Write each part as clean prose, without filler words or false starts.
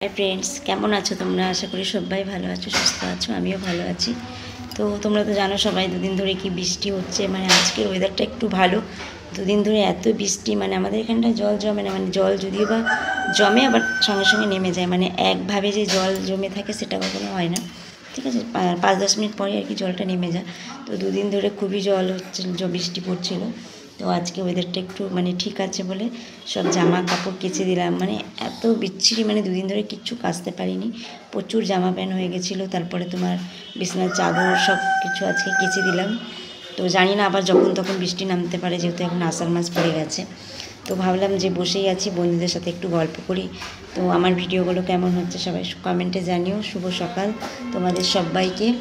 Hi friends केमन आछो तोमरा आशा करी सबाई भालो आछो सुस्थ आछो आमिओ भालो आछि। तो तोमरा तो जानो सबाई दुदिन धरे कि बिस्टी होच्छे माने आजकेर वेदारटा एकटु भालो। दुदिन धरे एत बिस्टी माने आमादेर एखानटाय जल जमे ना माने जल जदिओ बा जमे आबार संगे संगे नेमे जाय माने एकभावे जे जल जमे थाके सेटा कखनो हय ना। ठीक आछे 5-10 मिनट परे आर कि जलटा नेमे जाय। तो दुदिन धरे खुबই जल हच्छे बिस्टी पड़छिलो। तो आज के वेदारटा एकटु माने ठीक आछे बोले सब जामा कापड़ केचे दिलाम माने एत बिच्छिरि माने दुदिन धरे किच्छु काचते पारिनि प्रचुर जामा पैंट हये गेछिलो तारपरे तोमार बिछानार चादर सब किछु आजके केचे दिलाम। तो जानि ना आबार जखन तखन बिस्टी नामते पारे जेहेतु एखन आषाढ़ मास पड़े गेछे। तो भाबलाम जे बसेई आछि बंधुदेर साथे एकटु गल्प करी। तो आमार भिडियोगुलो केमन हच्छे सबाई कमेंटे जानिओ। शुभ सकाल तोमादेर सबाइके।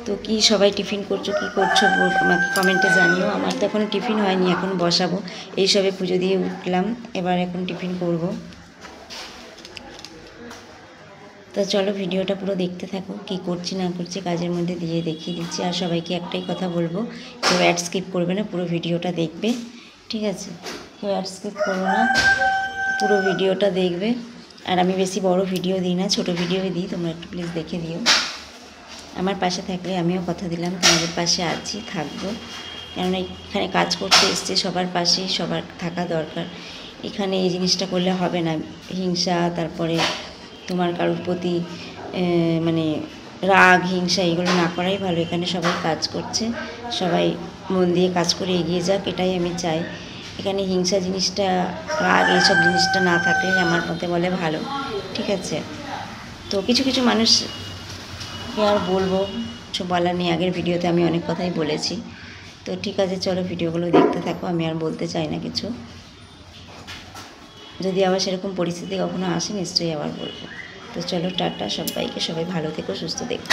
तो कि सबाई टिफिन करछो कि करछो आमाके कमेंटे जानिओ। आमार तो एखोनो टिफिन हयनि एखन बसाबो एई सबे पुजो दिये उठलाम एबार एखन टिफिन करब। तो चलो भिडियोटा पुरो देखते थाको कि करछि ना करछि काजेर मধ্যে दिये देखिए दिচ্ছি। আর সবাইকে একটাই কথা বলবো কেউ অ্যাড স্কিপ করবে না পুরো ভিডিওটা দেখবে। ঠিক আছে কেউ অ্যাড স্কিপ করো না পুরো ভিডিওটা দেখবে। আর আমি বেশি বড় ভিডিও দিই না ছোট ভিডিওই দিই তোমরা একটু প্লিজ দেখে দিও। আমার পাশে থাকলে আমিও কথা দিলাম তোমাদের পাশে আছি থাকবো। কারণ এখানে কাজ করতে এসছে সবার পাশেই সবার থাকা দরকার। এখানে এই জিনিসটা করলে হবে না হিংসা তারপরে তোমার কারোর প্রতি মানে রাগ হিংসা এগুলো না করাই ভালো। এখানে সবাই কাজ করছে সবাই মন দিয়ে কাজ করে এগিয়ে যাক এটাই আমি চাই। এখানে হিংসা জিনিসটা রাগ এইসব জিনিসটা না থাকলেই আমার মতে বলে ভালো। ঠিক আছে তো কিছু কিছু মানুষ আর বলবো কিছু বলার নেই আগের ভিডিওতে আমি অনেক কথাই বলেছি। তো ঠিক আছে চলো ভিডিওগুলো দেখতে থাকো আমি আর বলতে চাই না কিছু। যদি আবার সেরকম পরিস্থিতি কখনো আসে নিশ্চয়ই আবার বলবো। তো চলো টাটা সবাইকে সবাই ভালো থেকো সুস্থ থেকো।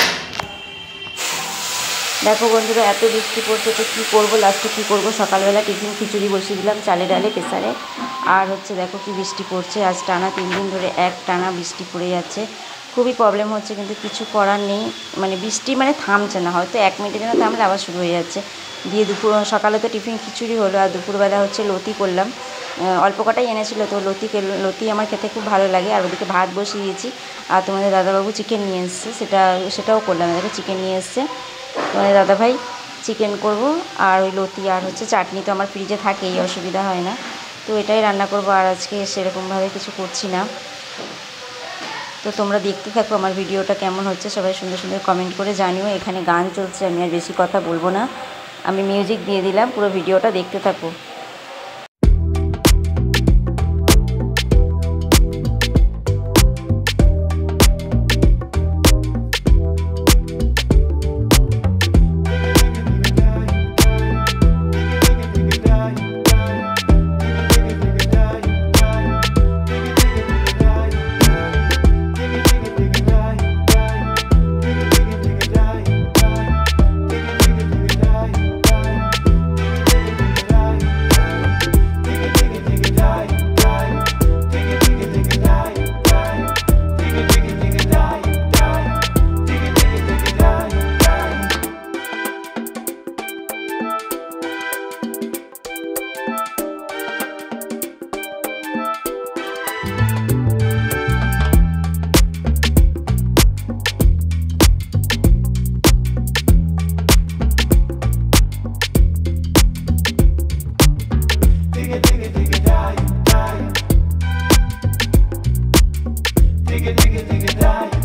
দেখো বন্ধুরা এত বৃষ্টি পড়ছে তো কী করবো লাস্টে কী করবো সকালবেলা টিফিন খিচুড়ি বসিয়ে দিলাম চালে ডালে প্রেসারে। আর হচ্ছে দেখো কি বৃষ্টি পড়ছে আজ টানা 3 দিন ধরে এক টানা বৃষ্টি পড়ে যাচ্ছে। খুবই প্রবলেম হচ্ছে কিন্তু কিছু করার নেই মানে বৃষ্টি মানে থামছে না হয়তো 1 মিনিটের জন্য থামলে আবার শুরু হয়ে যাচ্ছে। দিয়ে দুপুর সকালে তো টিফিন খিচুড়ি হলো আর দুপুরবেলা হচ্ছে লতি করলাম। অল্প কটাই এনেছিল তো লতি আমার খেতে খুব ভালো লাগে। আর ওদিকে ভাত বসিয়ে দিয়েছি আর তোমাদের দাদাবাবু চিকেন নিয়ে এসছে সেটাও করলাম। দেখো চিকেন নিয়ে এসছে তোমাদের দাদাভাই চিকেন করব আর ওই লতি আর হচ্ছে চাটনি তো আমার ফ্রিজে থাকেই অসুবিধা হয় না। তো এটাই রান্না করব আর আজকে সেরকমভাবে কিছু করছি না। তো তোমরা দেখতে থাকো আমার ভিডিওটা কেমন হচ্ছে সবাই সুন্দর সুন্দর কমেন্ট করে জানিও। এখানে গান চলছে আমি আর বেশি কথা বলবো না আমি মিউজিক দিয়ে দিলাম পুরো ভিডিওটা দেখতে থাকো। Digga, digga, digga, die.